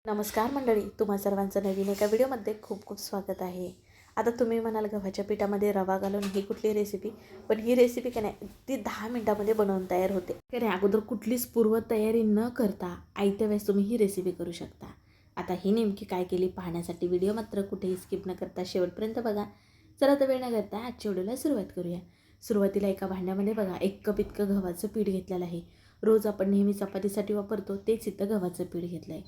नमस्कार मंडळी, तुम्हा सर्वांचं नवीन एका व्हिडिओमध्ये खूप खूप स्वागत आहे. आता तुम्ही म्हणाल गव्हाच्या पिठामध्ये रवा घालून ही कुठली रेसिपी, पण ही रेसिपी का नाही ती 10 मिनिटामध्ये बनवून तयार होते की नाही. अगोदर कुठलीच पूर्वतयारी न करता आयत्या वेळेस तुम्ही ही रेसिपी करू शकता. आता ही नेमकी काय केली पाहण्यासाठी व्हिडिओ मात्र कुठेही स्किप न करता शेवटपर्यंत बघा. चला तर वेळ न करता आजच्या व्हिडिओला सुरुवात करूया. सुरुवातीला एका भांड्यामध्ये बघा 1 कप इतकं गव्हाचं पीठ घेतलेलं आहे. रोज आपण नेहमी चपातीसाठी वापरतो तेच इथं गव्हाचं पीठ घेतलं आहे.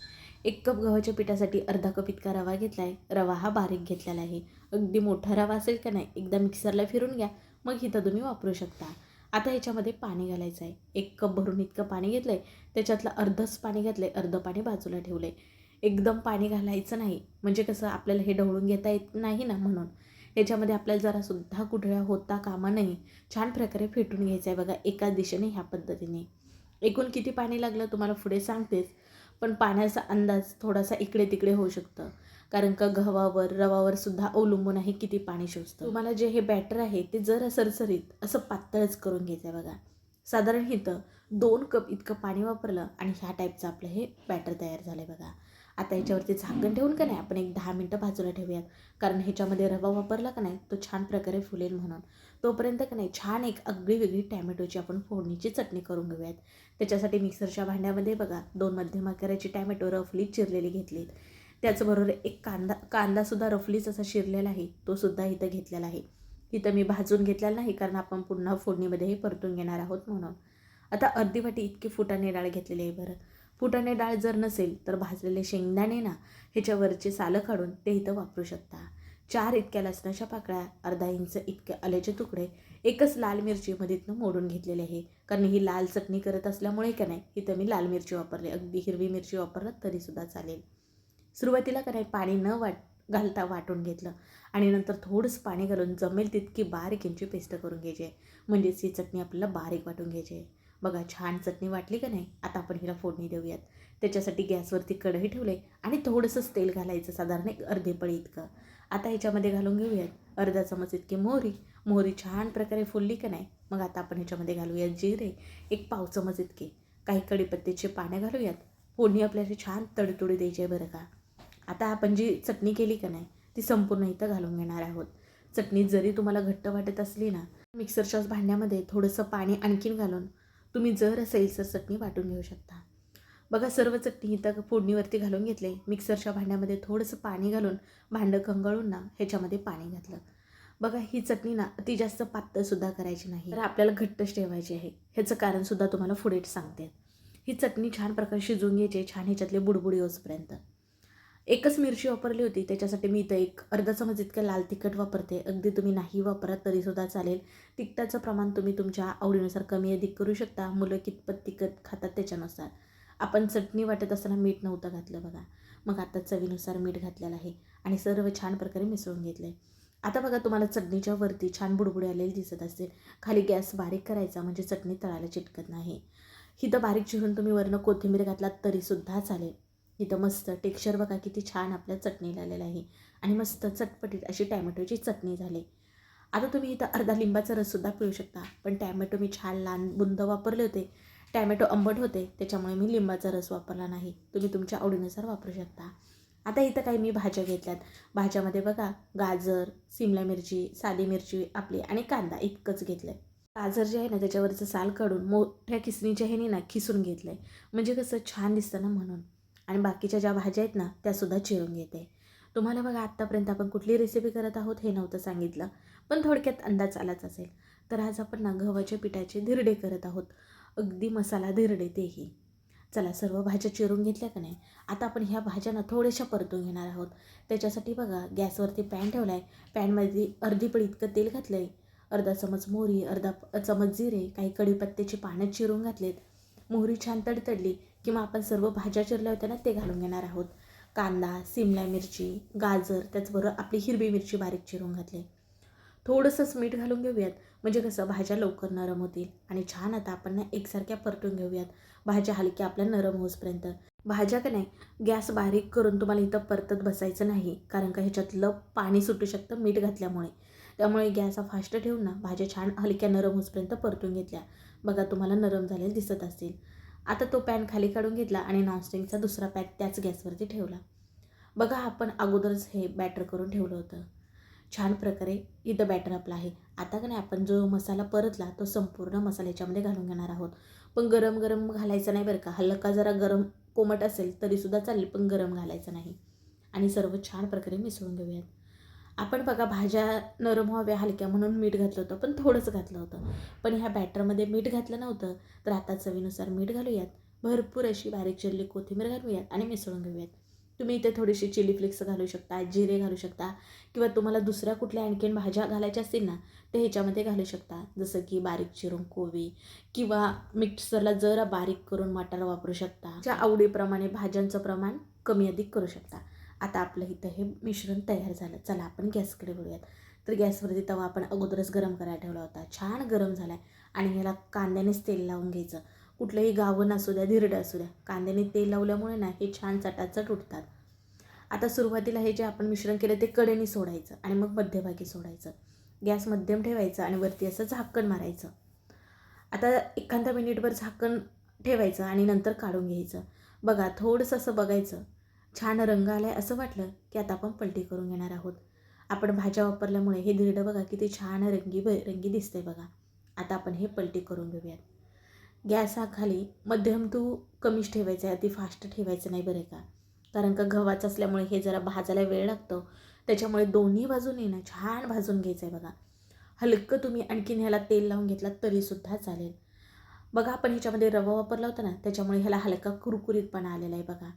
1 कप गव्हाच्या पिठासाठी अर्धा कप इतका रवा घेतला आहे. रवा हा बारीक घेतलेला आहे. अगदी मोठा रवा असेल का नाही एकदा मिक्सरला फिरून घ्या, मग इथं तुम्ही वापरू शकता. आता ह्याच्यामध्ये पाणी घालायचं आहे. 1 कप भरून इतकं पाणी घेतलं आहे. त्याच्यातलं अर्धच पाणी घातलं आहे, अर्धं पाणी बाजूला ठेवलं आहे. एकदम पाणी घालायचं नाही, म्हणजे कसं आपल्याला हे ढवळून घेता येत नाही ना, म्हणून ह्याच्यामध्ये आपल्याला जरासुद्धा गुठळ्या होता कामा नये. छान प्रकारे फेटून घ्यायचं आहे बघा एका दिशेने ह्या पद्धतीने. एकूण किती पाणी लागलं तुम्हाला पुढे सांगतेच, पण पाण्याचा अंदाज थोडासा इकडे तिकडे होऊ शकतं, कारण का गव्हावर रवावर सुद्धा अवलंबून आहे किती पाणी शोषतं. तुम्हाला जे हे बॅटर आहे ते जरा सरसरीत असं पातळच करून घ्यायचं आहे बघा. साधारण इथं 2 कप इतकं पाणी वापरलं आणि ह्या टाईपचं आपलं हे बॅटर तयार झालं आहे बघा. आता ह्याच्यावरती झाकण ठेवून का नाही आपण एक 10 मिनटं बाजूला ठेवूयात, कारण ह्याच्यामध्ये रवा वापरला का नाही तो छान प्रकारे फुलेल म्हणून. तोपर्यंत का नाही छान एक आगळी वेगळी टॅमॅटोची आपण फोडणीची चटणी करून घेऊयात. त्याच्यासाठी मिक्सरच्या भांड्यामध्ये बघा 2 मध्यम आकाराची टॅमॅटो रफली चिरलेली घेतलीत. त्याचबरोबर एक कांदासुद्धा रफलीच असा चिरलेला आहे, तो सुद्धा इथं घेतलेला आहे. इथं मी भाजून घेतलेला नाही, कारण आपण पुन्हा फोडणीमध्येही परतून घेणार आहोत म्हणून. आता अर्धी वाटी इतकी फुटाणे डाळ घेतलेली आहे बरं. फुटाणे डाळ जर नसेल तर भाजलेले शेंगदाणे ना ह्याच्यावरचे सालं काढून ते इथं वापरू शकता. 4 इतक्या लसणाच्या पाकळ्या, अर्धा इंच इतके आल्याचे तुकडे, एकच लाल मिरची मधीतनं मोडून घेतलेली आहे, कारण ही लाल चटणी करत असल्यामुळे का नाही इथं मी लाल मिरची वापरली. अगदी हिरवी मिरची वापरलं तरीसुद्धा चालेल. सुरुवातीला का नाही पाणी न घालता वाटून घेतलं आणि नंतर थोडंसं पाणी घालून जमेल तितकी बारीक यांची पेस्ट करून घ्यायची आहे, म्हणजेच ही चटणी आपल्याला बारीक वाटून घ्यायची आहे. बघा छान चटणी वाटली का नाही. आता आपण हिला फोडणी देऊयात. त्याच्यासाठी गॅसवरती कढई ठेवले आणि थोडंसंच तेल घालायचं, साधारण एक अर्धी पळी इतकं. आता ह्याच्यामध्ये घालून घेऊयात अर्धा चमच इतकी मोहरी छान प्रकारे फुलली का नाही. मग आता आपण ह्याच्यामध्ये घालूयात जिरे, एक पाव चमच इतके, काही कढीपत्त्याचे पानं घालूयात. फोडणी आपल्याला छान तडतोडी द्यायची आहे बरं का. आता आपण जी चटणी केली का नाही ती संपूर्ण इथं घालून घेणार आहोत. चटणी जरी तुम्हाला घट्ट वाटत असली ना, मिक्सरच्याच भांड्यामध्ये थोडंसं पाणी आणखीन घालून तुम्ही जर असेल तर चटणी वाटून घेऊ शकता. बघा सर्व चटणी इथं फोडणीवरती घालून घेतले. मिक्सरच्या भांड्यामध्ये थोडंसं पाणी घालून भांडं खंगाळून ना ह्याच्यामध्ये पाणी घातलं. बघा ही चटणी ना ती जास्त पातळसुद्धा करायची नाही, तर आपल्याला घट्टच ठेवायची आहे. ह्याचं कारणसुद्धा तुम्हाला पुढे सांगते. ही चटणी छान प्रकारे शिजवून घ्यायची, छान ह्याच्यातले बुडबुडी होईपर्यंत. एकच मिरची वापरली होती, त्याच्यासाठी मी इथं एक अर्धा चमच इतकं लाल तिखट वापरते. अगदी तुम्ही नाही वापरत तरीसुद्धा चालेल. तिखटाचं प्रमाण तुम्ही तुमच्या आवडीनुसार कमी अधिक करू शकता. मुलं कितपत तिखट खातात त्याच्यानुसार. आपण चटणी वाटत असताना मीठ नव्हतं घातलं बघा. मग आता चवीनुसार मीठ घातलेलं आहे आणि सर्व छान प्रकारे मिसळून घेतलं आहे. आता बघा तुम्हाला चटणीच्या वरती छान बुडबुडे आलेले दिसत असतील. खाली गॅस बारीक करायचा, म्हणजे चटणी तळायला चिटकत नाही. इथं बारीक चिरून तुम्ही वरनं कोथिंबीर घातलात तरीसुद्धा चालेल. इथं मस्त टेक्स्चर बघा किती छान आपल्या चटणीला आलेलं आहे आणि मस्त चटपटीत अशी टॅमॅटोची चटणी झाली. आता तुम्ही इथं अर्धा लिंबाचा रससुद्धा पिळू शकता, पण टॅमॅटो मी छान लहान बुंद वापरले होते. टॅमॅटो आंबट होते त्याच्यामुळे मी लिंबाचा रस वापरला नाही. तुम्ही तुमच्या आवडीनुसार वापरू शकता. आता इथं काही मी भाज्या घेतल्यात. भाज्यामध्ये बघा गाजर, सिमला मिरची, साधी मिरची आपली आणि कांदा इतकंच घेतलं आहे. गाजर जे आहे ना त्याच्यावरचं साल काढून मोठ्या किसणीच्या ह्याने ना खिसून घेतलं आहे, म्हणजे कसं छान दिसतं ना म्हणून. आणि बाकीच्या ज्या भाज्या आहेत ना त्यासुद्धा चिरून घेते. तुम्हाला बघा आत्तापर्यंत आपण कुठली रेसिपी करत आहोत हे नव्हतं सांगितलं, पण थोडक्यात अंदाज आलाच असेल. तर आज आपण ना गव्हाच्या पिठाचे धिरडे करत आहोत. अगदी मसाला धिरडे तेही. चला सर्व भाज्या चिरून घेतल्या का नाही. आता आपण ह्या भाज्या ना थोड्याशा परतून घेणार आहोत. त्याच्यासाठी बघा गॅसवरती पॅन ठेवला आहे. पॅनमध्ये अर्धी पळी इतकं तेल घातलं आहे. अर्धा चमच मोहरी, अर्धा चमच जिरे, काही कढीपत्त्याची पानं चिरून घातलेत. मोहरी छान तडतडली किंवा आपण सर्व भाज्या चिरल्या होत्या ना ते घालून घेणार आहोत. कांदा, सिमला मिरची, गाजर, त्याचबरोबर आपली हिरवी मिरची बारीक चिरून घातली. थोडंसंच मीठ घालून घेऊयात, म्हणजे कसं भाज्या लवकर नरम होतील. आणि छान आता आपण ना एकसारख्या परतून घेऊयात भाज्या हलक्या आपल्या नरम होईपर्यंत. भाज्या का नाही गॅस बारीक करून तुम्हाला इथं परतत बसायचं नाही, कारण का ह्याच्यातलं पाणी सुटू शकतं मीठ घातल्यामुळे. त्यामुळे गॅस हा फास्ट ठेवून ना भाज्या छान हलक्या नरम होईपर्यंत परतून घेतल्या. बघा तुम्हाला नरम झालेल्या दिसत असतील. आता तो पॅन खाली काढून घेतला आणि नॉनस्टिकचा दुसरा पॅन त्याच गॅसवरती ठेवला. बघा आपण अगोदरच हे बॅटर करून ठेवलं होतं. छान प्रकारे इथं बॅटर आपलं आहे. आता का नाही आपण जो मसाला परतला तो संपूर्ण मसाला याच्यामध्ये घालून घेणार आहोत. पण गरम गरम घालायचं नाही बरं का. हलका जरा गरम कोमट असेल तरीसुद्धा चालेल, पण गरम घालायचं नाही. आणि सर्व छान प्रकारे मिसळून घेऊयात. आपण बघा भाज्या नरम व्हाव्या हलक्या म्हणून मीठ घातलं होतं, पण थोडंच घातलं होतं. पण ह्या बॅटरमध्ये मीठ घातलं नव्हतं, तर आता चवीनुसार मीठ घालूयात. भरपूर अशी बारीक चिरलेली कोथिंबीर घालूयात आणि मिसळून घेऊयात. तुम्ही इथे थोडीशी चिली फ्लेक्स घालू शकता, जिरे घालू शकता किंवा तुम्हाला दुसऱ्या कुठल्या आणखीन भाज्या घालायच्या असतील ना, ते ह्याच्यामध्ये घालू शकता. जसं की बारीक चिरून कोबी किंवा मिक्सरला जरा बारीक करून मटार वापरू शकता. ज्या आवडीप्रमाणे भाज्यांचं प्रमाण कमी अधिक करू शकता. आता आपलं इथं हे मिश्रण तयार झालं. चला आपण गॅसकडे वळूयात. तर गॅसवरती तवा आपण अगोदरच गरम करायला ठेवला होता. छान गरम झाला आहे आणि ह्याला कांद्यानेच तेल लावून घ्यायचं. कुठलंही गावण असू द्या, धिरडं असू द्या, कांद्याने तेल लावल्यामुळे ना हे छान चटाचट उठतात. आता सुरुवातीला हे जे आपण मिश्रण केलं ते कडेने सोडायचं आणि मग मध्यभागी सोडायचं. गॅस मध्यम ठेवायचं आणि वरती असं झाकण मारायचं. आता एखादा मिनिटभर झाकण ठेवायचं आणि नंतर काढून घ्यायचं. बघा थोडंसं असं बघायचं. छान रंग आला आहे असं वाटलं की आता आपण पलटी करून घेणार आहोत. आपण भाज्या वापरल्यामुळे हे धिरडं बघा किती छान रंगी दिसतंय बघा. आता आपण हे पलटी करून घेऊयात. गॅस हा खाली मध्यम टू कमीच ठेवायचा आहे, अति फास्ट ठेवायचं नाही बरं का. कारण का गव्हाचं असल्यामुळे हे जरा भाजायला वेळ लागतो. त्याच्यामुळे दोन्ही बाजूने ना छान भाजून घ्यायचं आहे बघा. हलकं तुम्ही आणखीन ह्याला तेल लावून घेतलात तरीसुद्धा चालेल. बघा आपण ह्याच्यामध्ये रवा वापरला होता ना, त्याच्यामुळे ह्याला हलका कुरकुरीतपणा आलेला आहे बघा.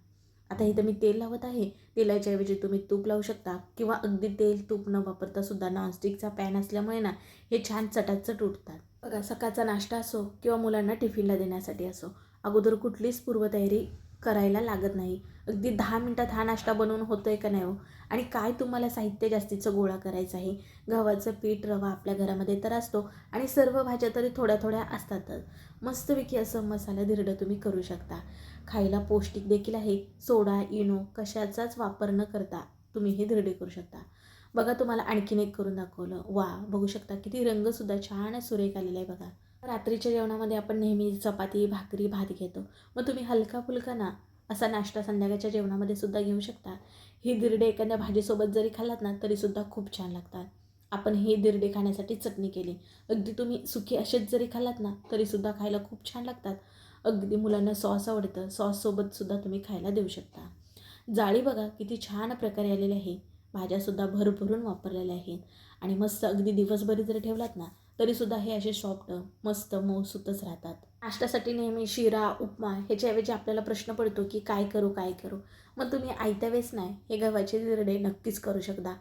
आता इथं मी तेल लावत आहे. तेलाच्या ऐवजी तुम्ही तूप लावू शकता किंवा अगदी तेल तूप न वापरता सुद्धा नॉनस्टिकचा पॅन असल्यामुळे ना हे छान चटाचट उठतात. बघा सकाळचा नाश्ता असो किंवा मुलांना टिफिनला देण्यासाठी असो, अगोदर कुठलीच पूर्वतयारी करायला लागत नाही. अगदी 10 मिनिटात हा नाश्ता बनवून होतो आहे का नाही हो. आणि काय तुम्हाला साहित्य जास्तीचं गोळा करायचं आहे. गव्हाचं पीठ, रवा आपल्या घरामध्ये तर असतो आणि सर्व भाज्या तरी थोड्या थोड्या असतातच. मस्तपैकी असं मसाला धिरडं तुम्ही करू शकता. खायला पौष्टिक देखील आहे. सोडा, इनो कशाचाच वापर न करता तुम्ही हे धिरडे करू शकता. बघा तुम्हाला आणखीन एक करून दाखवलं. वा बघू शकता किती रंगसुद्धा छान सुरेख आलेला आहे बघा. रात्रीच्या जेवणामध्ये आपण नेहमी चपाती, भाकरी, भात घेतो. मग तुम्ही हलका फुलका ना असा नाश्ता संध्याकाळच्या जेवणामध्ये सुद्धा घेऊ शकता. ही धिरडे एखाद्या भाजीसोबत जरी खाल्लात ना तरीसुद्धा खूप छान लागतात. आपण हे धिरडे खाण्यासाठी चटणी केली. अगदी तुम्ही सुकी असेच जरी खाल्लात ना तरीसुद्धा खायला खूप छान लागतात. अगदी मुलांना सॉस आवडतं, सॉससोबतसुद्धा तुम्ही खायला देऊ शकता. जाळी बघा किती छान प्रकारे आलेली आहे. भाज्यासुद्धा भरभरून वापरलेल्या आहेत आणि मस्त अगदी दिवसभरी जरी ठेवलात ना तरीसुद्धा हे असे सॉफ्ट मस्त मऊसूतच राहतात. नाश्त्यासाठी नेहमी शिरा, उपमा ह्याच्याऐवजी आपल्याला प्रश्न पडतो की काय करू. मग तुम्ही आयत्या वेळेस नाही हे गव्हाचे धिरडे नक्कीच करू शकता.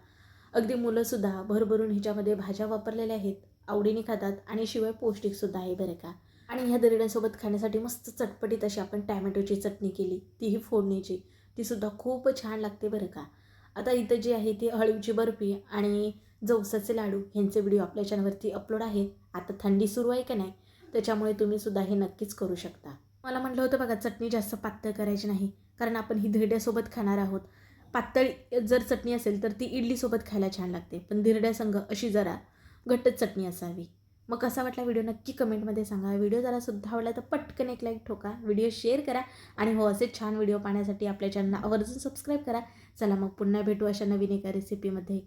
अगदी मुलंसुद्धा भरभरून ह्याच्यामध्ये भाज्या वापरलेल्या आहेत, आवडीने खातात आणि शिवाय पौष्टिकसुद्धा आहे बरं का. आणि ह्या धिरड्यासोबत खाण्यासाठी मस्त चटपटीत अशी आपण टॅमॅटोची चटणी केली, तीही फोडणीची, तीसुद्धा खूप छान लागते बरं का. आता इथं जी आहे ती हळीवची बर्फी आणि जवसाचे लाडू ह्यांचे व्हिडिओ आपल्या चॅनलवरती अपलोड आहेत. आता थंडी सुरू आहे का नाही, त्याच्यामुळे तुम्हीसुद्धा हे नक्कीच करू शकता. मला म्हटलं होतं बघा चटणी जास्त पातळ करायची नाही, कारण आपण ही धिरड्यासोबत खाणार आहोत. पातळ जर चटणी असेल तर ती इडलीसोबत खायला छान लागते, पण धिरड्यासंग अशी जरा घट्ट चटणी असावी. मग कसा वाटला व्हिडिओ नक्की कमेंटमध्ये सांगा. व्हिडिओ जरासुद्धा आवडला तर पटकन एक लाईक ठोका, व्हिडिओ शेअर करा आणि हो असे छान व्हिडिओ पाहण्यासाठी आपल्या चॅनलला आवर्जून सबस्क्राईब करा. चला मग पुन्हा भेटू अशा नवीन एका रेसिपीमध्ये.